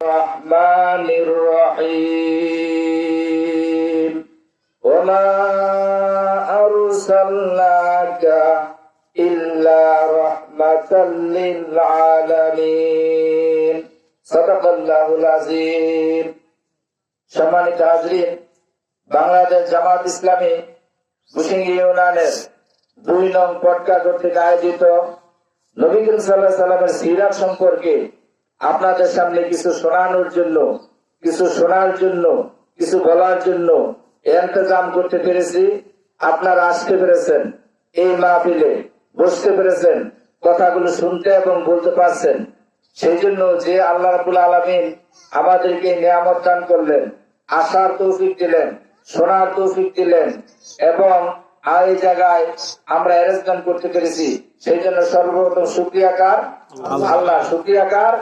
الرحمن الرحيم وما أرسلناك إلا رحمة للعالمين صدق الله العظيم। সম্মানিত হাজরিন, বাংলাদেশ জামাত ইসলামী বুশিঙ্গি ইউনিয়নের 2 নং পটকা কর্তৃক আয়োজিত নবী করিম সাল্লাল্লাহু আলাইহি সাল্লামের সিরাত সম্পর্কে আপনাদের সামনে কিছু শোনানোর জন্য, কিছু বলার জন্য ইন্তজাম করতে পেরেছি। আপনারা আসতে পেরেছেন, এই মাহফিলে বসতে পেরেছেন, কথাগুলো শুনতে এবং বলতে পারছেন। সেই জন্য যে আল্লাহ রাব্বুল আলামিন আমাদেরকে নিয়ামত দান করলেন, আসার তৌফিক দিলেন, শোনার তৌফিক দিলেন এবং এই জায়গায় আমরা অ্যারেঞ্জমেন্ট করতে পেরেছি, সেই জন্য সর্বপ্রথম শুকরিয়া কার? আল্লাহ। শুকরিয়া কার?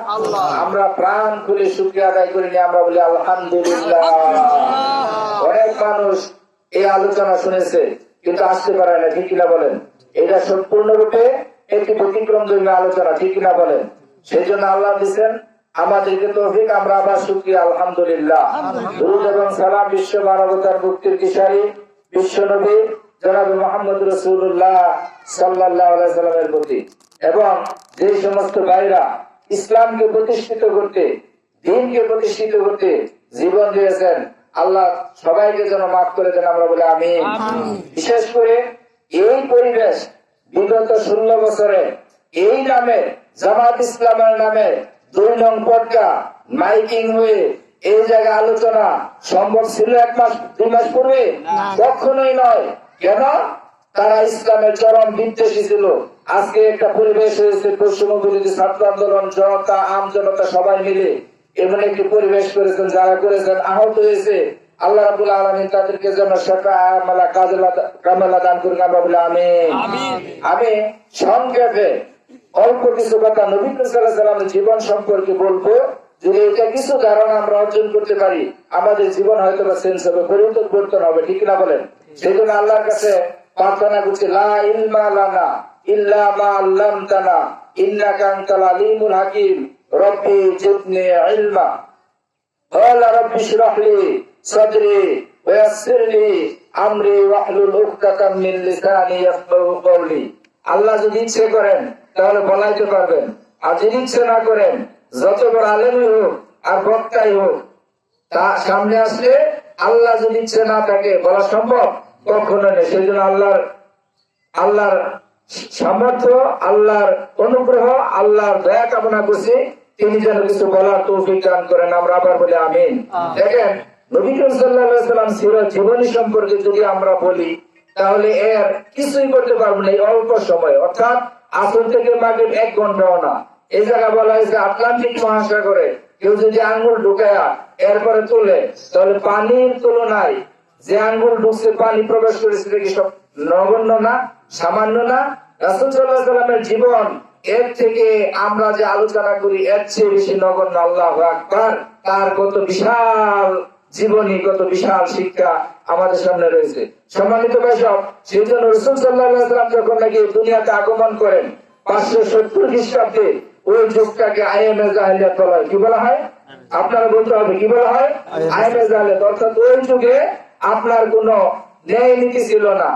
আমরা প্রাণ খুলে শুকরিয়া আদায় করিনি, আমরা বলি আলহামদুলিল্লাহ। অনেক মানুষ এই আলোচনা শুনেছে কিন্তু আসতে পারে না, ঠিক কিনা বলেন? এটা সম্পূর্ণরূপে একটি ব্যতিক্রমধর্মী আলোচনা, ঠিক কিনা বলেন? সেই জন্য আল্লাহ দিচ্ছেন আমাদেরকে তৌফিক, আমরা আবার শুকরিয়া আলহামদুলিল্লাহ। দুরূদ এবং সালাম বিশ্ব মানবতার মুক্তির দিশারি বিশ্ব নবী জনাবে মুহাম্মদ রাসূলুল্লাহ সাল্লাল্লাহু আলাইহি সাল্লামের প্রতি এবং যে সমস্ত ভাইরা ইসলামকে প্রতিষ্ঠিত করতে, দ্বীনকে প্রতিষ্ঠিত করতে জীবন দিয়েছেন, আল্লাহ সবাইকে যেন মাফ করে দেন, আমরা বলি আমিন। বিশেষ করে এই পরিবেশ বিগত 16 বছরে এই নামে জামাত ইসলামের নামে 2 নং পটকা মাইকিং হয়ে এই জায়গায় আলোচনা সম্ভব ছিল 1 মাস 2 মাস পূর্বে? কখনোই নয়। কেন? তারা ইসলামের চরম বিদ্বেষী ছিল। আজকে একটা পরিবেশ হয়েছে, পশ্চিম বিরোধী ছাত্র আন্দোলন, জনতা, আম জনতা সবাই মিলে এমন একটি পরিবেশ করেছেন, যারা করেছেন আহত হয়েছে। আল্লাহ রাব্বুল আলামিন তাদেরকে যেন কামেলা দান করুন, আমরা বলি আমিন। আমি সংক্ষেপে অল্প কিছু কথা নবী সাল্লাল্লাহু আলাইহি ওয়াসাল্লামের জীবন সম্পর্কে বলবো। যদি এটা কিছু ধারণা আমরা অর্জন করতে পারি, আমাদের জীবন হয়তো বা চেঞ্জ হবে, পরিবর্তন হবে, ঠিক না বলেন? সেই জন্য আল্লাহর কাছে প্রার্থনা করছি, লা ইলমা লানা ইল্লা মা আল্লামতানা ইন্নাকা আনতাল আলিমুল হাকিম রব্বি জিদনি ইলমা। ক্বালা রব্বি ইশরাহ লি সাদরি ওয়া ইয়াসসির লি আমরি ওয়াহলুল উকদাতাম মিন লিসানি ইয়াফকাহু কওলি। আল্লাহ যদি ইচ্ছে করেন তাহলে বলাইতে পারবেন, আর যদি ইচ্ছে না করেন, যত বড় আলেমই হোক আর বক্তাই হোক, তা সামনে আসলে আল্লাহ যদি ইচ্ছে না থাকে বলা সম্ভব? কখনো নেই। সেই জন্য আল্লাহর সামর্থ্য, আল্লাহর অনুগ্রহ, আল্লাহর দয়া কামনা করছি, তিনি যেন কিছু বলার তৌফিক দান করেন, আমরা আবার বলি আমিন। দেখেন, নবী করিম সাল্লাল্লাহু আলাইহি ওয়াসাল্লাম সিরাত জীবনী সম্পর্কে যদি আমরা বলি তাহলে এর কিছুই করতে পারবো না এই অল্প সময়, অর্থাৎ আসর থেকে মাগরিব 1 ঘন্টাও না। এই জায়গা বলা হয়েছে আটলান্টিক মহাসাগরে কেউ যদি আঙ্গুল ঢুকায়া এরপরে তোলে, তাহলে পানির তুলনায় যে আঙ্গুল ঢুকছে, পানি প্রবেশ করেছে, কি সব নগণ্য না, সামান্য না? রাসূল সাল্লাল্লাহু আলাইহি ওয়াসাল্লামের জীবন এর থেকে আমরা যে আলোচনা করি এর চেয়ে বেশি নগণ্য। আল্লাহু আকবার। তার কত বিশাল জীবনী, কত বিশাল শিক্ষা আমাদের সামনে রয়েছে। সম্মানিত ভাইসব, সেই জন্য রাসূল সাল্লাল্লাহু আলাইহি ওয়াসাল্লাম যখন নাকি দুনিয়াতে আগমন করেন 570 খ্রিস্টাব্দে, ওই যুগটাকে আইএমএ জাহেলিয়াত বলা হয়। কি বলা হয়? আপনারা বলতে হবে, কি বলা হয়? আইএমএ জাহেলিয়াত। অর্থাৎ ওই যুগে আপনার কোনো ন্যায় নীতি ছিল না,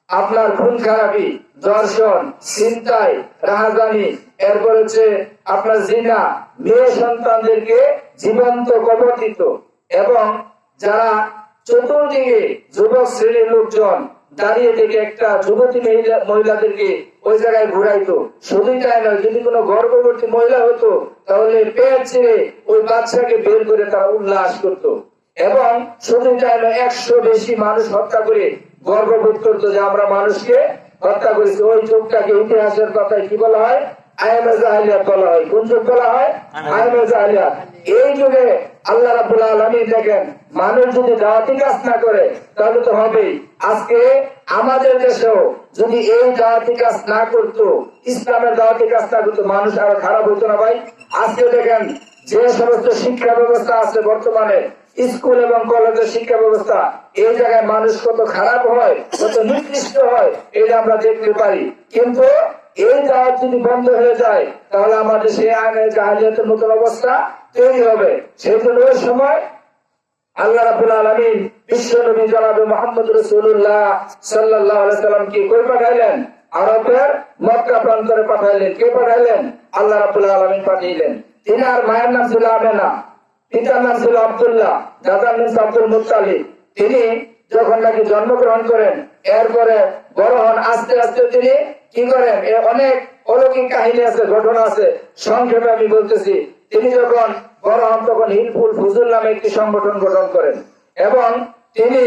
আপনার খুন খারাপি, দর্শন, ছিনতাই, রাহাজানি, এরপর হচ্ছে আপনার জিনা, মেয়ে সন্তানদেরকে জীবন্ত কবর দিত এবং যারা চতুর্দিকে যুবক শ্রেণীর লোকজন দাঁড়িয়ে থেকে একটা যুবতী মহিলাদেরকে ওই জায়গায় ঘুরাইতো। শুধুই তাই নয়, যদি কোনো গর্ভবতী মহিলা হতো তাহলে পেট ছেড়ে ওই বাচ্চাকে বের করে তারা উল্লাস করত এবং শুধুই তাই নয়, 100 বেশি মানুষ হত্যা করে গর্ববোধ করতো যে আমরা মানুষকে হত্যা করেছি। ওই যুগটাকে ইতিহাসের কথায় কি বলা হয়? আইএমএ জাহেলিয়াত বলা হয়। কোন যুগ বলা হয়? আইএমএ জাহেলিয়াত। এই যুগে আল্লাহ রাব্বুল আলামিন দেখেন, মানুষ যদি দাওয়াতি কাজ না করে তাহলে তো হবেই। আজকে আমাদের দেশেও যদি এই দাওয়াতি কাজ না করতো, ইসলামের দাওয়াতি কাজ না করতো, মানুষ আরো খারাপ হতো না ভাই? আজকে দেখেন যে সমস্ত শিক্ষা ব্যবস্থা আছে বর্তমানে, স্কুল এবং কলেজের শিক্ষা ব্যবস্থা, এই জায়গায় মানুষ কত খারাপ হয়, কত নিকৃষ্ট হয়, এটা আমরা দেখতে পারি। কিন্তু এই দাওয়াত যদি বন্ধ হয়ে যায় তাহলে আমাদের সেই আইনের জাহেলিয়াতের মতন অবস্থা তৈরি হবে। সেই জন্য ওই সময় আল্লাহ রাব্বুল আলামিন বিশ্ব নবী জনাবে মুহাম্মদ রাসূলুল্লাহ সাল্লাল্লাহু আলাইহি সাল্লামকে কই পাঠাইলেন? আরবের মক্কা প্রান্তরে পাঠাইলেন। কে পাঠাইলেন? আল্লাহ রাব্বুল আলামিন পাঠাইলেন। তিনার মায়ের নাম ছিল আমেনা, পিতার নাম ছিল আব্দুল্লাহ, দাদার নাম আব্দুল মুত্তালিব। তিনি যখন নাকি জন্মগ্রহণ করেন, এরপরে বড় হন, আস্তে আস্তে তিনি কি করেন? অনেক অলৌকিক কাহিনী আছে, ঘটনা আছে, সংক্ষেপে আমি বলতেছি। তিনি যখন বড় হন তখন হিলফুল ফুজুল নামে একটি সংগঠন গঠন করেন এবং তিনি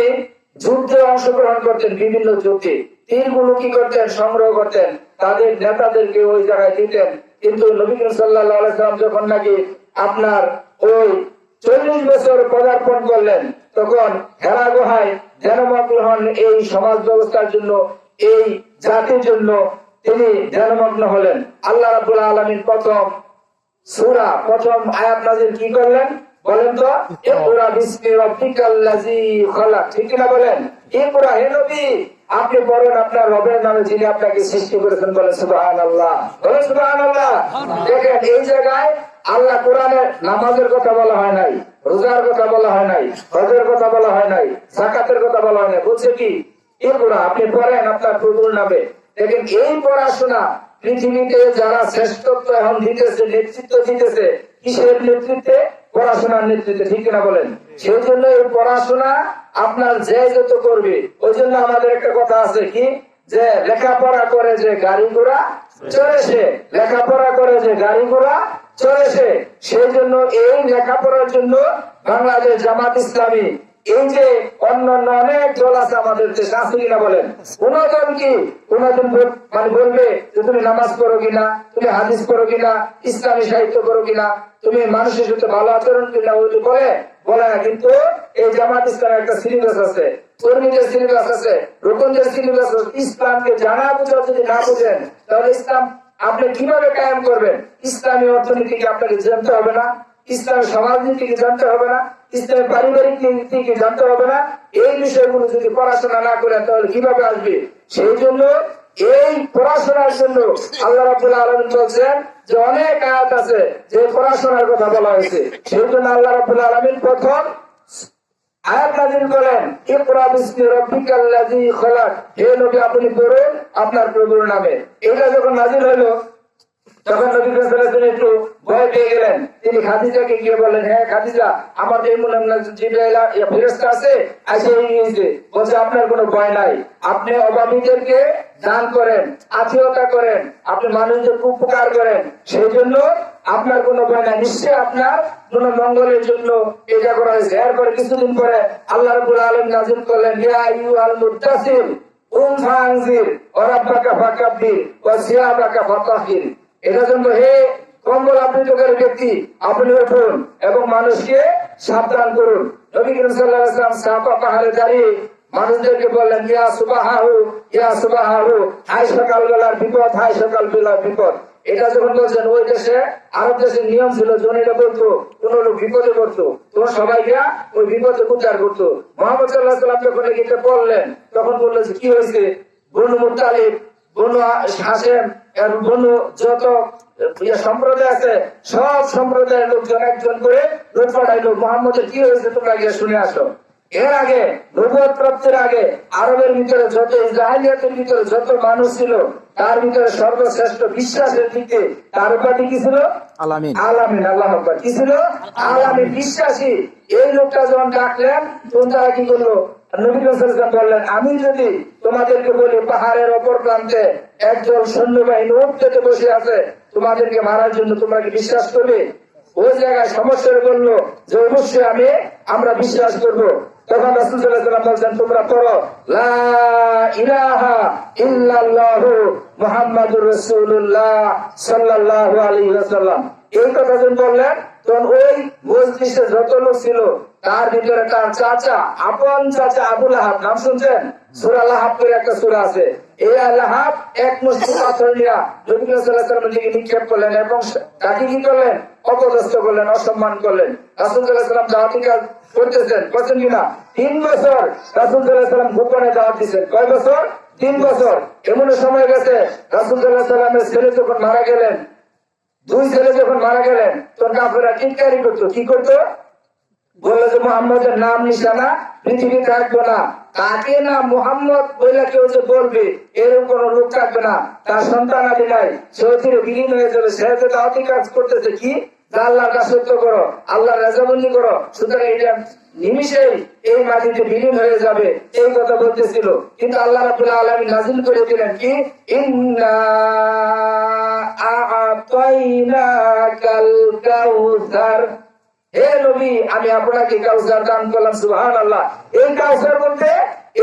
যুদ্ধে অংশগ্রহণ করতেন। বিভিন্ন যুদ্ধে তীরগুলো কি করতেন? সংগ্রহ করতেন, তাদের নেতাদেরকে ওই জায়গায় দিতেন। কিন্তু নবী করিম সাল্লাল্লাহু আলাইহি সাল্লাম যখন নাকি আপনার ওই 40 বছর পদার্পণ করলেন, তখন হেরা গুহায় ধ্যানমগ্ন হন। এই সমাজ ব্যবস্থার জন্য, এই জাতির জন্য তিনি ধ্যানমগ্ন হলেন। আল্লাহ রাব্বুল আলামিন প্রথম সূরা, প্রথম আয়াত নাযিল কি করলেন বলেন তো? ইকরা বিসমি রাব্বিকাল্লাযী খালাক। ঠিক না বলেন? ইকরা, হে নবী আপনি পড়েন আপনার রবের নামে যিনি আপনাকে সৃষ্টি করেছেন। বলেন সুবহানাল্লাহ, বলেন সুবহানাল্লাহ। দেখেন এই জায়গায় আল্লাহ কোরআনে নামাজের কথা বলা হয় নাই, রোজার কথা বলা হয় নাই, হজের কথা বলা হয় নাই, যাকাতের কথা বলা হয় নাই। বলছে কি? ইকরা, আপনি পড়েন আপনার প্রভুর নামে। দেখেন এই পড়াশোনা পৃথিবীতে যারা শ্রেষ্ঠত্ব এখন দিতেছে, নেতৃত্ব দিতেছে, কিসের নেতৃত্বে? পড়াশোনার নেতৃত্বে। ঠিক না বলেন? সেই জন্য এই পড়াশোনা আপনার যে যত করবে, ওই জন্য আমাদের একটা কথা আছে কি, যে লেখাপড়া করে যে গাড়ি ঘোড়া চলেছে, লেখাপড়া করে যে গাড়ি ঘোড়া চলেছে। সেই জন্য এই লেখাপড়ার জন্য বাংলাদেশ জামাত ইসলামী, এই যে অন্যান্য অনেক দল আছে আমাদের দেশে, আছে কিনা বলেন? কোন দল কি কোনদিন মানে বলবে যে তুমি নামাজ পড়ো কিনা, তুমি হাদিস পড়ো কিনা, ইসলামী সাহিত্য পড়ো কিনা, তুমি মানুষের সাথে ভালো আচরণ কিনা, ওই বলে না। কিন্তু এই জামাত ইসলামের একটা সিলেবাস আছে, কর্মীদের সিলেবাস আছে, রোকনদের সিলেবাস আছে। ইসলামকে জানা বুঝা যদি না বুঝেন তাহলে ইসলাম আপনি কিভাবে কায়েম করবেন? ইসলামী অর্থনীতিকে আপনাকে জানতে হবে না, ইসলামের সমাজনীতিকে জানতে হবে না, ইসলামের পারিবারিক নীতিকে জানতে হবে না। এই বিষয়গুলো যদি পড়াশোনা না করেন তাহলে কিভাবে আসবে? সেই জন্য এই পড়াশোনার জন্য আল্লাহ রাব্বুল আলামিন বলছেন যে অনেক আয়াত আছে যে পড়াশোনার কথা বলা হয়েছে। সেই জন্য আল্লাহ রাব্বুল আলামিন প্রথম আয়াত নাযিল করেন, ইকরা বিসমি রাব্বিকাল্লাযী খালাক। হে নবী আপনি পড়ুন আপনার প্রভুর নামে। এটা যখন নাযিল হলো তখন নবী সাল্লাল্লাহু আলাইহি ওয়াসাল্লাম একটু ভয় পেয়ে গেলেন। তিনি খাদিজাকে গিয়ে বললেন, হ্যাঁ খাদিজা, আমার এই মনে জিবরাইল ফেরেশতা আছে, এসে নিয়েছে। বলছে আপনার কোনো ভয় নাই, আপনি অভাবীদেরকে দান করেন, আত্মীয়তা করেন, আপনি মানুষদের উপকার করেন, সেই জন্য আপনার কোনো ভয় নাই, নিশ্চয়ই আপনার কোনো মঙ্গলের জন্য এটা করা হয়েছে। এরপরে কিছুদিন পরে আল্লাহ রাব্বুল আলামিন নাযিল করলেন, ইয়া আইয়ুহাল মুদ্দাসসির কুম ফানজির ওয়া রাব্বাকা ফাকাব্বির ওয়া সিয়াবাকা ফাতাহির। এটা জন্য হে কম্বল আবৃতকারী ব্যক্তি, আপনি উঠুন এবং মানুষকে সাবধান করুন। নবী করিম সাল্লাল্লাহু আলাইহি ওয়াসাল্লাম সাফা পাহাড়ে দাঁড়িয়ে মানুষদেরকে বললেন, ইয়া সুবাহাহু ইয়া সুবাহাহু, হাই সকালবেলার বিপদ, হাই সকাল বেলার বিপদ। এটা যখন বলছেন, ওই দেশে আরব দেশের নিয়ম ছিল, যখন এটা বলতো কোন লোক বিপদে পড়তো তখন সবাইকে ওই বিপদে উদ্ধার করতো। মুহাম্মদ সাল্লাল্লাহু আলাইহি ওয়াসাল্লাম যখন এটা বললেন তখন বললেন কি হয়েছে? বনু মুত্তালিব, বনু হাশেম, বনু যত সম্প্রদায় আছে সব সম্প্রদায়ের লোকজন একজন করে লোক পাঠাইলো, মুহাম্মদের কি হয়েছে তোমরা গিয়ে শুনে আসো। এর আগে নবুয়ত প্রাপ্তির আগে আরবের ভিতরে যত জাহেলিয়াতের ভিতরে যত মানুষ ছিল তার ভিতরে সর্বশ্রেষ্ঠ বিশ্বাসের দিকে তার উপাধি কি ছিল? আলামিন। আলামিন, আল্লাহ আকবার। কি ছিল? আলামিন, বিশ্বাসী। এই লোকটা যখন ডাকলেন তখন তারা কি করলো? নবী সাল্লাল্লাহু আলাইহি ওয়াসাল্লাম বললেন, আমি যদি তোমাদেরকে বলি পাহাড়ের অপর প্রান্তে একজন সৈন্যবাহিনী উঠতে বসে আছে তোমাদেরকে মারার জন্য, তোমরা কি বিশ্বাস করবে? ওই জায়গায় সমস্যা বললো যে অবশ্যই আমরা বিশ্বাস করবো। তখন রাসূল সাল্লাল্লাহু আলাইহি ওয়াসাল্লাম বলছেন, তোমরা পড়ো লা ইলাহা ইল্লাল্লাহু মুহাম্মাদুর রাসূলুল্লাহ সাল্লাল্লাহু আলাইহি ওয়াসাল্লাম। এই কথা যখন বললেন তখন ওই মজলিসে যত লোক ছিল তার ভিতরে তার চাচা, আপন চাচা আবু লাহাব, নাম শুনছেন? সূরা লাহাব করে একটা সূরা আছে। এই লাহাব এক মুষ্টি পাথর নিয়ে নবী সাল্লাল্লাহু আলাইহি ওয়াসাল্লামের দিকে নিক্ষেপ করলেন এবং তাকে কি করলেন? অপদস্থ করলেন, অসম্মান করলেন। রাসূল সাল্লাল্লাহু আলাইহি ওয়াসাল্লাম দাওয়াতি কাজ করতেছেন, করছেন কিনা? 3 বছর রাসূল সাল্লাল্লাহু আলাইহি ওয়াসাল্লাম গোপনে দাওয়াত দিয়েছেন। কয় বছর? 3 বছর। এমন সময় গেছে রাসূল সাল্লাল্লাহু আলাইহি ওয়াসাল্লামের ছেলে যখন মারা গেলেন, 2 ছেলে যখন মারা গেলেন, তখন কাফেররা টিটকারি করতো। কি করতো? বললো যে মুহাম্মদের নাম নিশানা পৃথিবী থাকবে না, তাকে না মুহাম্মদ বলে কেউ যে বলবে এরকম কোন লোক থাকবে না, তার সন্তান আদি নাই, সে অচিরে বিলীন হয়ে যাবে। সে যে দাওয়াতি কাজ করতেছে কি, আল্লাহর দাসত্ব করো, আল্লাহর রাজাবন্দি করো, সুতরাং এটা নিমিষেই এই মাটিতে বিলীন হয়ে যাবে, এই কথা বলতেছিল। কিন্তু আল্লাহ রাব্বুল আলামিন নাযিল করে দিলেন কি, ইন্না আ'তাইনাকাল কাউসার, হে নবী আমি আপনাকে কাউসার দান করলাম। সুবহানাল্লাহ। এই কাউসার বলতে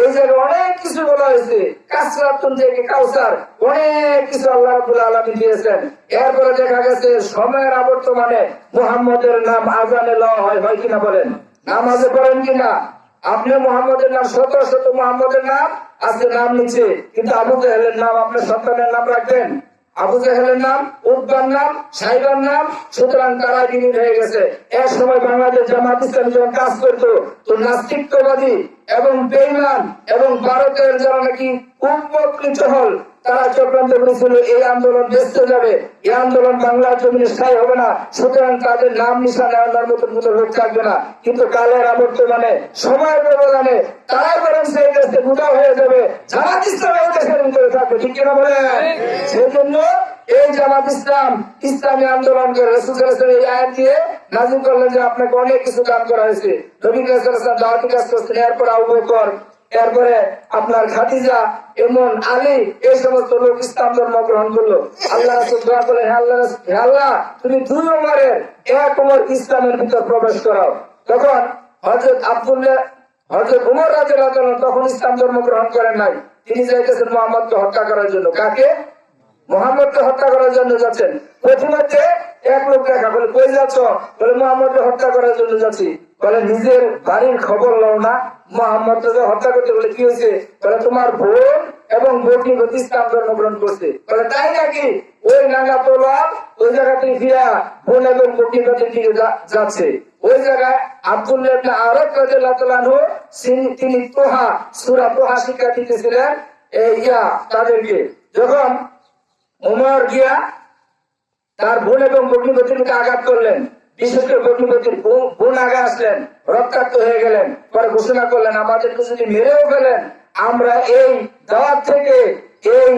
এই জায়গায় অনেক কিছু বলা হয়েছে, কাসরাতুন থেকে কাউসার, অনেক কিছু আল্লাহ রাব্বুল আলামিন দিয়েছেন। এরপরে দেখা গেছে সময়ের আবর্তমানে মুহাম্মদের নাম আজানে লওয়া হয় কিনা বলেন, নামাজে পড়েন কিনা? আপনি মুহাম্মদের নাম, শত শত মুহাম্মদের নাম আজকে নাম নিচ্ছে, কিন্তু আবু জাহেলের নাম আপনার সন্তানের নাম রাখবেন? আবু জাহেলের নাম, উতবার নাম, সাইবার নাম, সুতরাং তারা বিলীন হয়ে গেছে। এক সময় বাংলাদেশ জামাত ইসলামী যখন কাজ করতো, তো নাস্তিকবাদী এবং বেঈমান এবং ভারতের যারা নাকি কুপকৃত হল, তারা চক্রান্ত করেছিল এই আন্দোলন বেঁচতে যাবে, এই আন্দোলন বাংলার জমিনে স্থায়ী হবে না, সুতরাং তাদের নাম নিশানা নেওয়ার মতন কোন লোক থাকবে না। কিন্তু কালের আবর্তমানে, সময়ের ব্যবধানে তারাই বরং সেই দেশে উধাও হয়ে যাবে, জামাত ইসলাম এই দেশের ভিতরে থাকবে। ঠিক কিনা বলেন? সেই জন্য এই জামাত ইসলাম ইসলামী আন্দোলন করে রাসূল সাল্লাল্লাহু আলাইহি ওয়াসাল্লাম এই আয়াত দিয়ে নাযিল করলেন যে আপনাকে অনেক কিছু দান করা হয়েছে। নবী সাল্লাল্লাহু আলাইহি ওয়াসাল্লাম দাওয়াতি কাজ করতেন, এরপর আবু বকর, এরপরে আপনার খাদিজা, এমন আলী, এই সমস্ত লোক ইসলাম ধর্ম গ্রহণ করলো। আল্লাহ রাসূল দোয়া করলেন, হে আল্লাহ তুমি 2 ওমরের 1 ওমর ইসলামের ভিতর প্রবেশ করাও। তখন হযরত উমর রাদিয়াল্লাহু তাআলা তখন ইসলাম ধর্ম গ্রহণ করেন নাই, তিনি যাইতেছেন মুহাম্মদকে হত্যা করার জন্য। কাকে? মুহাম্মদকে হত্যা করার জন্য যাচ্ছেন। প্রথমে এক লোক দেখা, বলে কই যাচ্ছ? বলে মুহাম্মদকে হত্যা করার জন্য যাচ্ছি। বলে নিজের বাড়ির খবর লও না? মুহাম্মদকে হত্যা করতে বলে কি হয়েছে? বলে তোমার বোন এবং বউটি ইসলাম ধর্ম গ্রহণ করছে। বলে তাই নাকি? ওই নাঙ্গা তোলার ওই জায়গা থেকে ফিরা বোন এবং বউটি দিকে যাচ্ছে। ওই জায়গায় আব্দুল্লাহ ইবনে আরব রাদিয়াল্লাহু তাআলা আনহু তিনি তোহা, সূরা তোহা শিক্ষা দিতেছিলেন তাদেরকে। যখন ওমর গিয়া তার বোন এবং ভগ্নিপতিকে আঘাত করলেন, বিশেষ করে ভগ্নিপতির বোন আগে আসলেন, রক্তাক্ত হয়ে গেলেন, পরে ঘোষণা করলেন আমাদেরকে যদি মেরেও ফেলেন আমরা এই দাওয়াত থেকে, এই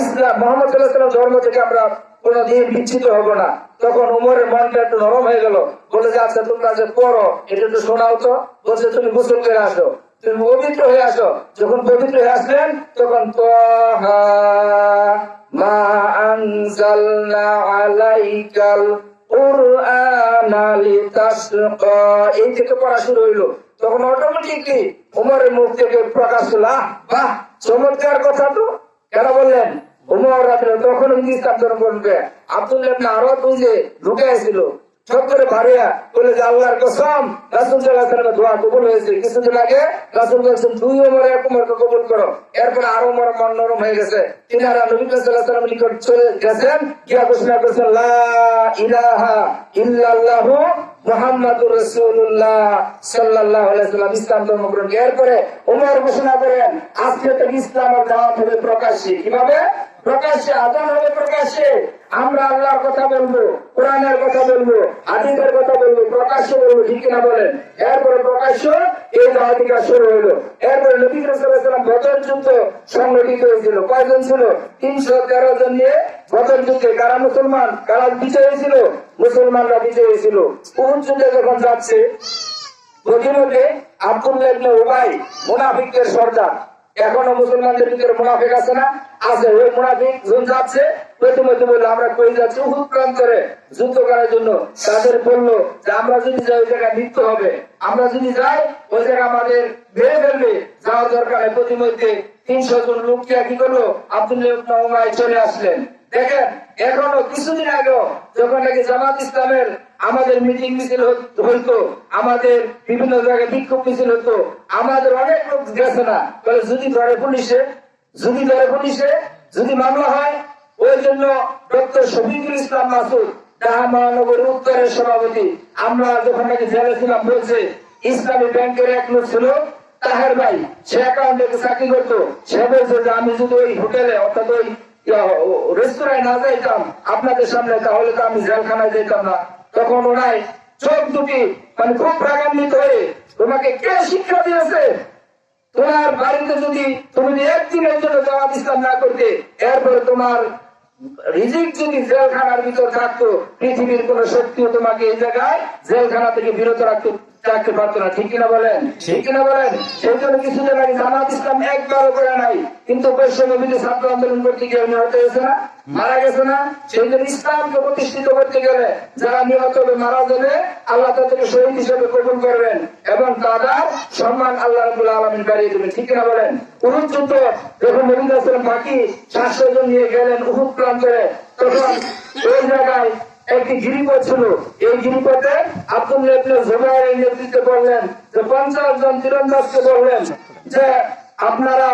ইসলাম মুহাম্মদ সাল্লাল্লাহু আলাইহি ওয়াসাল্লাম ধর্ম থেকে আমরা কোনদিন বিচ্ছিন্ন হব না। তখন উমরের মনটা একটু নরম হয়ে গেল, বলে যে আচ্ছা তোমরা যে পড়ো এটা একটু শোনাও তো। বলছে তুমি গোসল করে আসো, তুমি পবিত্র হয়ে আসো। যখন পবিত্র হয়ে আসলেন তখন তাহা মা আনজালনা আলাইকাল কুরআনা লিতাশকা, এই থেকে পড়া শুরু হইলো। তখন অটোমেটিকলি উমরের মুখ থেকে প্রকাশ হলো, বাহ চমৎকার কথা তো। কেন বললেন? উমর রাদিয়াল্লাহু তখন ইসলাম ধর্ম বলবে। আব্দুল্লাহ ইবনে আরব বুঝে ঢুকে আসছিল, সব করে ভারিয়া বলে যে আল্লাহর কসম রাসূল সাল্লাল্লাহু আলাইহি ওয়াসাল্লামের দোয়া কবুল হয়েছে। কিছুদিন আগে রাসূল বলেছেন 2 ওমর 1 ওমরকে কবুল করো। এরপর আরো উমর মন নরম হয়ে গেছে, তিনারা নবী সাল্লাল্লাহু আলাইহি ওয়াসাল্লামের নিকট চলে গেছেন, গিয়া ঘোষণা করেছেন লা ইলাহা ইল্লাল্লাহু মুহাম্মাদুর রাসূলুল্লাহ সাল্লাল্লাহু আলাইহি ওয়াসাল্লাম, ইসলাম ধর্ম গ্রহণ। এরপরে উমর ঘোষণা করেন আজকে থেকে ইসলামের দাওয়াত হবে প্রকাশ্যে। কিভাবে? প্রকাশ্যে আযান হবে, প্রকাশ্যে আমরা আল্লাহর কথা বলবো, কোরআনের কথা বলবো, হাদিসের কথা বলবো, প্রকাশ্যে বলবো। ঠিক কিনা বলেন? এরপরে প্রকাশ্য এই দাওয়াতি কাজ শুরু হলো। এরপরে নবী সাল্লাল্লাহু আলাইহি ওয়াসাল্লাম বদর যুদ্ধ সংগঠিত হয়েছিল। কয়জন ছিল? 313 জন নিয়ে বদর যুদ্ধে। কারা মুসলমান? কারা বিজয় হয়েছিল? মুসলমানরা বিজয় হয়েছিল। উহুদ যুদ্ধে যখন যাচ্ছে, প্রথমে আব্দুল্লাহ ইবনে উবাই মুনাফিকদের সর্দার। এখনো মুসলমানদের ভিতরে মুনাফিক আছে না? আছে। ওই মুনাফিক যখন যাচ্ছে প্রথমে বললো আমরা কই যাচ্ছি? উহুদ প্রান্তরে যুদ্ধ করার জন্য। তাদের বললো যে আমরা যদি যাই ওই জায়গায় মৃত্যু হবে, আমরা যদি যাই ওই জায়গায় আমাদের মেরে ফেলবে, যাওয়ার দরকার নেই। প্রতিমধ্যে 300 জন লোককে কি করলো? আব্দুল্লাহ ইবনে উবাই চলে আসলেন। দেখেন এখনো কিছুদিন আগেও যখন নাকি জামাত ইসলামের আমাদের মিটিং মিছিল হইতো, আমাদের বিভিন্ন জায়গায় বিক্ষোভ মিছিল হতো, আমাদের অনেক লোক গেছে না। বলে যদি ধরে পুলিশে, যদি মামলা হয়। ওই জন্য ডক্টর শফিকুল ইসলাম মাসুদ ঢাকা মহানগর উত্তরের সভাপতি, আমরা যখন নাকি জেলে ছিলাম বলছে ইসলামী ব্যাংকের এক লোক ছিল, তাহের ভাই, সে অ্যাকাউন্টে চাকরি করতো, সে বলছে যে আমি যদি ওই হোটেলে অর্থাৎ ওই রেস্তোরাঁয় না যাইতাম আপনাদের সামনে, তাহলে তো আমি জেলখানায় যেতাম না। তখন ওনায় চোখ দুটি মানে খুব রাগান্বিত হয়ে, তোমাকে কে শিক্ষা দিয়েছে, তোমার বাড়িতে যদি তুমি একদিনের জন্য জামাত ইসলাম না করতে, এরপরে তোমার রিজিক যদি জেলখানার ভিতর থাকতো, পৃথিবীর কোন শক্তিও তোমাকে এই জায়গায় জেলখানা থেকে বিরত রাখতে পারতো না। ঠিক কিনা বলেন? ঠিক কিনা বলেন? সেই জন্য কিছুদিন আগে জামাত ইসলাম একবারও করে নাই, কিন্তু বৈষম্যবিরোধী ছাত্র আন্দোলন করতে গিয়ে নিহত হয়েছে না, মারা গেছে না? সেই জন্য ইসলামকে প্রতিষ্ঠিত করতে গেলে যারা নিহত হবে, মারা যাবে, আল্লাহ তাদেরকে শহীদ হিসেবে কবুল করবেন এবং তাদের সম্মান আল্লাহ রাব্বুল আলামিন বাড়িয়ে দেবেন। ঠিক কিনা বলেন? উহুদ যুদ্ধ যখন নবী সাল্লাল্লাহু বাকি 700 জন নিয়ে গেলেন উহুদ প্রান্তরে, তখন ওই জায়গায় একটি গিরিপথ ছিল। এই গিরিপথে আব্দুল্লাহ ইবনে জুবাইরের নেতৃত্বে বললেন যে 50 জন তীরন্দাজকে বললেন যে আপনারা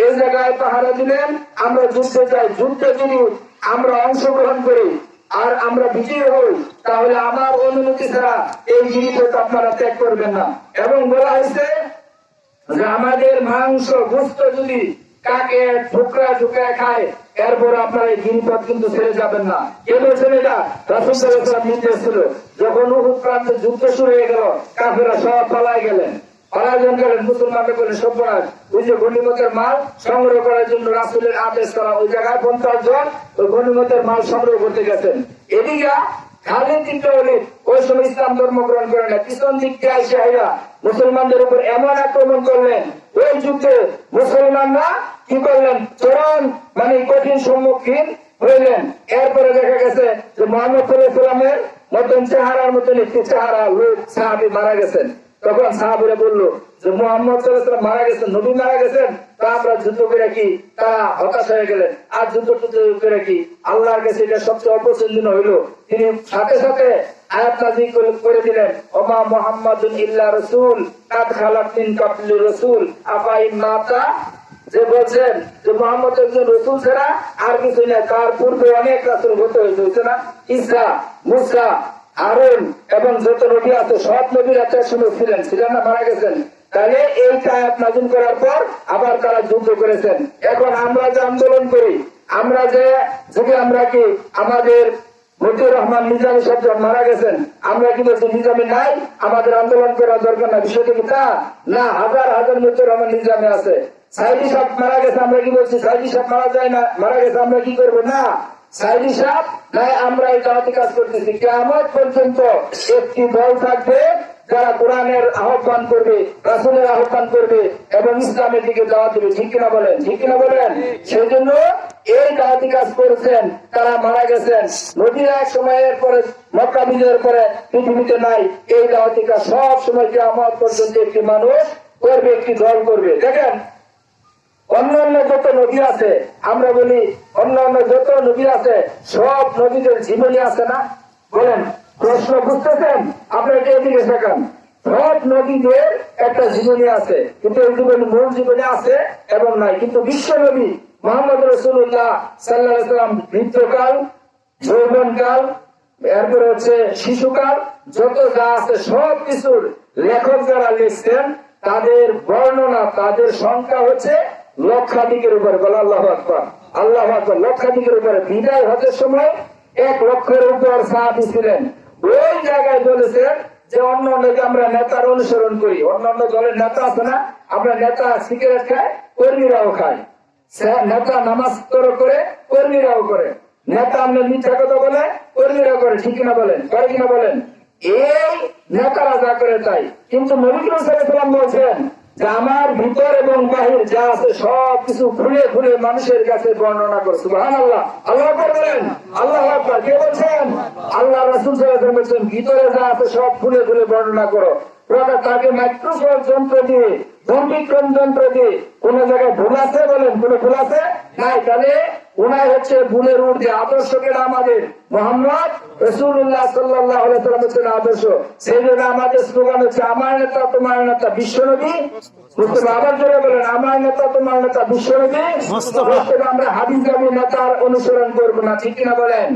এই জায়গায় পাহারা দিলেন, আমরা যুদ্ধে যাই, যুদ্ধে যদি আমরা অংশগ্রহণ করি আর আমরা বিজয়ী হই, তাহলে আমার অনুমতি ছাড়া এই গিরিপথ আপনারা ত্যাগ করবেন না। এবং বলা হয়েছে যে আমাদের মাংস গোশত যদি কাকে ঠুকরা ঠুকরা খায়, এরপর আপনার এই গিরিপথ কিন্তু ছেড়ে যাবেন না। কে বলছেন এটা? রাসূল সাল্লাল্লাহু আলাইহি ওয়াসাল্লাম নির্দেশ ছিল। যখন উহুদ প্রান্তে যুদ্ধ শুরু হয়ে গেল, কাফেররা সব পালায় গেলেন। পালায়ন গেলেন, মুসলমানরা বলে সর্বনাশ, ওই যে গনিমতের মাল সংগ্রহ করার জন্য রাসূলের আদেশ করা, ওই জায়গায় 50 জন ওই গনিমতের মাল সংগ্রহ করতে গেছেন। এদিকে খালিদ ইবনে ওলীদ ওই সময় ইসলাম ধর্ম গ্রহণ করে না, পিছন দিক দিয়ে আইসা মুসলমানদের উপর এমন আক্রমণ করলেন, ওই যুদ্ধে মুসলমানরা কি করলেন, চরম মানে কঠিন সম্মুখীন হইলেন। এরপরে দেখা গেছে যে মুহাম্মদ সাল্লাল্লাহু আলাইহি ওয়াসাল্লামের মতন চেহারার মতন একটি চেহারা লোক সাহাবী মারা গেছেন। তখন সাহাবীরা বললো যে মুহাম্মদ সাল্লাল্লাহু আলাইহি ওয়াসাল্লাম মারা গেছেন, নবী মারা গেছেন, তা আমরা যুদ্ধ করে কি? তারা হতাশ হয়ে গেলেন। আর যুদ্ধ করে কি? আল্লাহর কাছে এটা সবচেয়ে অপছন্দনীয় হইলো, তিনি সাথে সাথে আয়াত নাযিল করে দিলেন, ওমা মুহাম্মাদুন ইল্লা রাসূল কাদ খালাত মিন ক্বাবলি রাসূল আফা ইন মাতা, যে বলছেন যে মুহাম্মদ একজন রাসূল ছাড়া আর কিছু না, তার পূর্বে অনেক রাসূল হয়েছে না, ঈসা, মুসা, হারুন এবং যত নবী আছে সব নবীরা তার সময় ছিলেন না, মারা গেছেন। তাহলে এই আয়াত নাযিল করার পর আবার তারা যুদ্ধ করেছেন। এখন আমরা যে আন্দোলন করি, আমরা যে যদি আমরা কি আমাদের মতিউর রহমান নিজামী সাহেব মারা গেছেন, আমরা কি বলছি নিজামী নাই, আমাদের আন্দোলন করার দরকার না? বিষয়টা কি তা না? হাজার হাজার মতিউর রহমান নিজামী আছে। সাইদি সাহেব মারা গেছে, আমরা কি বলছি সাইদি সাহেব মারা যায় না, মারা গেছে, আমরা কি করবো না? সাইদি সাহেব নাই, আমরা এই দাওয়াতি কাজ করতেছি। কিয়ামত পর্যন্ত একটি দল থাকবে যারা কোরআনের আহ্বান করবে, রাসূলের আহ্বান করবে এবং ইসলামের দিকে দাওয়াত দেবে। ঠিক কিনা বলেন? ঠিক কিনা বলেন? সেই জন্য এই দাওয়াতি কাজ করেছেন, তারা মারা গেছেন। নবীরা এক সময়ের পরে মক্কা বিজয়ের পরে পৃথিবীতে নাই। এই দাওয়াতি কাজ সব সময় কিয়ামত পর্যন্ত একটি মানুষ করবে, একটি দল করবে। দেখেন অন্যান্য যত নবী আছে, আমরা বলি অন্যান্য যত নবী আছে, সব নবীদের জীবনী আছে না? বলেন, প্রশ্ন বুঝতেছেন? আপনারা এদিকে দেখান, সব নবীদের একটা জীবনী আছে, কিন্তু এই জীবনী মূল জীবনী আছে এবং নাই। কিন্তু বিশ্ব নবী মুহাম্মদ রাসূলুল্লাহ সাল্লাল্লাহু আলাইহি ওয়াসাল্লাম বৃদ্ধকাল, যৌবনকাল, এরপরে হচ্ছে শিশুকাল, যত যা আছে সব কিছুর লেখক যারা লিখছেন, তাদের বর্ণনা, তাদের সংখ্যা হচ্ছে লক্ষাধিকের উপরে। বলে আল্লাহু আকবার, আল্লাহু আকবার। লক্ষাধিকের উপরে। বিদায় হজের সময় 1 লক্ষের উপর সাহাবী ছিলেন। ওই জায়গায় বলেছেন যে অন্য অন্যকে আমরা নেতার অনুসরণ করি, অন্যান্য দলের নেতা আছে না, আমরা নেতা সিগারেট খায়, কর্মীরাও খায়, নেতা নামাজ করে, কর্মীরাও করে, নেতা আমরা মিথ্যা কথা বলে, কর্মীরাও করে। ঠিক কিনা বলেন? করে কিনা বলেন? এই নেতারা যা করে তাই। কিন্তু নবী করিম সাল্লাল্লাহু আলাইহি ওয়াসাল্লাম বলছেন যে আমার ভিতর এবং বাহির যা আছে সব কিছু খুলে খুলে মানুষের কাছে বর্ণনা করে। সুবহানাল্লাহ, আল্লাহু আকবার বলেন, আল্লাহু আকবার। কে বলছেন? আল্লাহ রাসূল সাল্লাল্লাহু আলাইহি ওয়াসাল্লাম বলছেন ভিতরে যা আছে সব খুলে খুলে বর্ণনা করো। তাকে মাইক্রোফোন যন্ত্র দিয়ে, দূরবীক্ষণ যন্ত্র দিয়ে কোন জায়গায় ভুল আছে? বলেন, কোন ভুল আছে? নাই। তাহলে ওনাই হচ্ছে ভুলের ঊর্ধ্বে। আদর্শ কেনা আমাদের মোহাম্মদ রাসূলুল্লাহ সাল্লাল্লাহু আলাইহি ওয়াসাল্লাম হচ্ছেন আদর্শ। সেই জন্য আমাদের স্লোগান হচ্ছে আমার নেতা তোমার নেতা বিশ্বনবী মুস্তাফা। আবার জোরে বলেন আমার নেতা তোমার নেতা বিশ্বনবী মুস্তাফা। আমরা হাদিস নবী নেতার অনুসরণ করব না, ঠিক কিনা বলেন?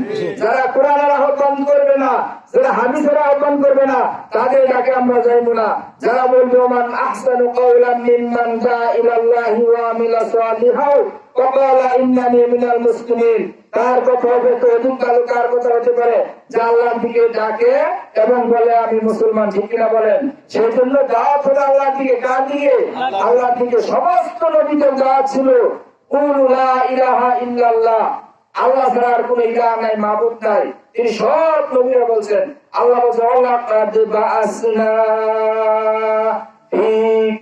যারা কোরআনের আহ্বান করবে না, যারা হাদিসের আহ্বান করবে না, তাদের ডাকে আমরা যাইব না। যারা বলবে মান আহসানু কাওলাম মিম্মান দা ইলাল্লাহি ওয়া আমিলা সালিহাও ওয়া ক্বালা ইন্নানি মিনাল মুসলিমিন, তার কথা হবে তো অধিক ভালো কার কথা হতে পারে যে আল্লাহর দিকে ডাকে এবং বলে আমি মুসলমান, ঠিক কিনা বলেন? সেই জন্য দাওয়াত হলো আল্লাহর দিকে। কার দিকে? আল্লাহর দিকে। সমস্ত নবীদের দাওয়াত ছিল কুল লা ইলাহা ইল্লাল্লাহ, আল্লাহ ছাড়া আর কোন ইলাহ নাই, মাবুদ নাই। তিনি সব নবীরা বলছেন। আল্লাহ বলছেন ওয়ালাকাদ বাআসনা ফি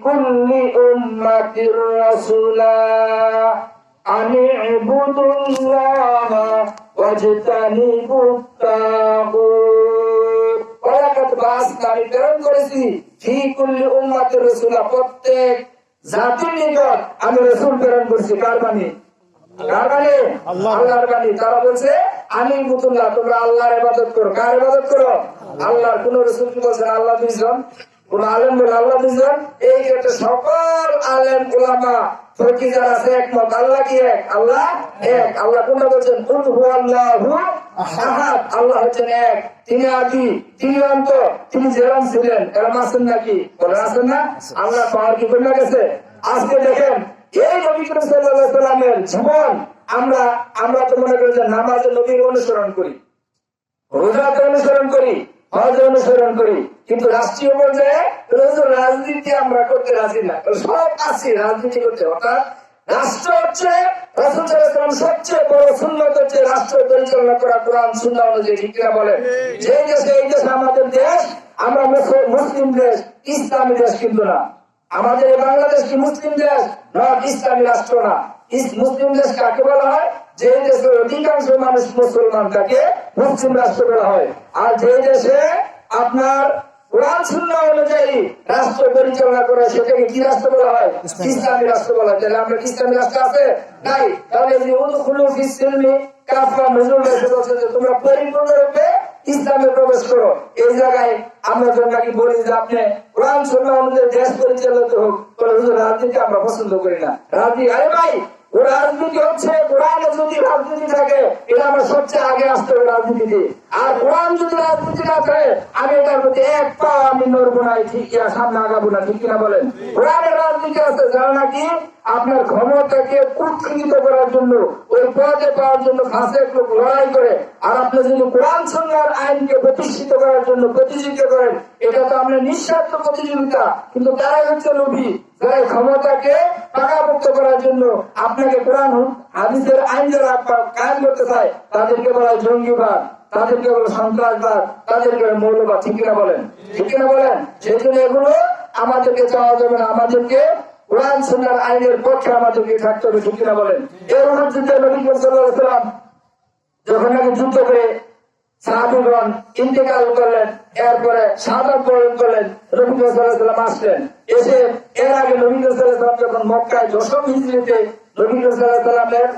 কুল্লি উম্মাতির রাসূলা আনি ইবুদুল্লাহ ওয়াজতানিবুত তাগুত। ওয়ালাকাদ বাআসনা, আমি প্রেরণ করেছি ফি কুল্লি উম্মাতির রাসূলা, প্রত্যেক জাতির নিকট আমি রাসূল প্রেরণ করেছি। কার বাণী? কার বাণী? আল্লাহর বাণী। তারা বলছে আমি ইবুদুল্লাহ, তোমরা আল্লাহর ইবাদত করো। কার ইবাদত করো? আল্লাহর। কোন রাসূল কি বলছেন আল্লাহ দুইজন? কোন আলেম বলে আল্লাহ দুইজন? এই ক্ষেত্রে সকল আলেম উলামা ফকিহ যারা আছে একমত, আল্লাহ কি এক? আল্লাহ এক। আল্লাহ কোনটা বলছেন? কুল হুয়াল্লাহু আহাদ, আল্লাহ হচ্ছেন এক। তিনি আদি, তিনি অন্ত, তিনি যেরকম ছিলেন এরকম আছেন নাকি? বলেন আছেন না? আল্লাহ পাওয়ার কি কমে গেছে? আজকে দেখেন এই নবী করিম সাল্লাল্লাহু আলাইহি সাল্লামের জীবন আমরা তো মনে করি যে নামাজে নবীর অনুসরণ করি, রোজাতে অনুসরণ করি, হজ অনুসরণ করি, কিন্তু রাষ্ট্রীয় পর্যায়ে রাজনীতি আমরা করতে রাজি না। সব আছি রাজনীতি করতে। অর্থাৎ রাষ্ট্র হচ্ছে রাসূল সাল্লাল্লাহু আলাইহি ওয়াসাল্লাম সবচেয়ে বড় সুন্নাত হচ্ছে রাষ্ট্র পরিচালনা করা কোরআন সুন্নাহ অনুযায়ী, ঠিক কিনা বলেন? যে দেশে, এই দেশ আমাদের দেশ, আমরা মুসলিম দেশ, ইসলামী দেশ কিন্তু না। আমাদের বাংলাদেশ কি মুসলিম দেশ? না, ইসলামী রাষ্ট্র না। মুসলিম দেশ কাকে বলা হয়? যে দেশের অধিকাংশ মানুষ মুসলমান, তাকে মুসলিম রাষ্ট্র বলা হয়। আর যে দেশে আপনার কোরআন সুন্নাহ অনুযায়ী রাষ্ট্র পরিচালনা করে সেটাকে কি রাষ্ট্র বলা হয়? ইসলামী রাষ্ট্র বলা হয়। তাহলে আমরা কি ইসলামী রাষ্ট্র আছে? নাই। তাহলে উদখুলু ফিস সিলমি কাফা, নজরুল বলছে যে তোমরা পরিপূর্ণরূপে ইসলামে প্রবেশ করো। এই জায়গায় আমরা যখন নাকি বলি যে আপনি কোরআন সুন্নাহ অনুযায়ী দেশ পরিচালিত হোক, রাজনীতি আমরা পছন্দ করি না। রাজনীতি, আরে ভাই রাজনীতি হচ্ছে কোরআনে যদি রাজনীতি থাকে এটা আমার সবচেয়ে আগে আসতে হবে রাজনীতিতে। আর কোরআন যদি রাজনীতি না থাকে আমি এটার প্রতি এক পা আমি নড়বো না, ঠিক সামনে আগাবো না, ঠিক কিনা বলেন? কোরআনের রাজনীতি আছে যারা নাকি আপনার ক্ষমতাকে কুক্ষিত করার জন্য, ওই পদে পাওয়ার জন্য ফাঁসেক লোক লড়াই করে। আর আপনি যদি কোরআন সুন্নাহর আইনকে প্রতিষ্ঠিত করার জন্য প্রতিযোগিতা করেন, এটা তো আপনার নিঃস্বার্থ প্রতিযোগিতা। কিন্তু তারাই হচ্ছে নবী যারা ক্ষমতাকে পাকাপোক্ত করার জন্য আপনাকে কোরআন হাদিসের আইন যারা কায়েম করতে চায় তাদেরকে বলা হয় জঙ্গিবাদ, তাদেরকে বলে সন্ত্রাসবাদ, তাদেরকে বলে মৌলবাদ, ঠিক কিনা বলেন? ঠিক কিনা বলেন? সেই জন্য এগুলো আমাদেরকে চাওয়া যাবে না। আমাদেরকে কোরআন সুন্নাহর আইনের পক্ষে আমাদেরকে থাকতে হবে, ঠিক কিনা বলেন? এর অনুযায়ী নবী সাল্লাল্লাহু আলাইহি ওয়াসাল্লাম যখন নাকি যুদ্ধ করে সাহাবীগণ ইন্তেকাল করলেন, এরপরে শাহাদাত বরণ করলেন, নবী সাল্লাল্লাহু আলাইহি ওয়াসাল্লাম আসলেন। এসে এর আগে নবী সাল্লাল্লাহু আলাইহি ওয়াসাল্লাম যখন মক্কায় 10ম হিজরিতে নবী সাল্লাল্লাহু আলাইহি ওয়াসাল্লামের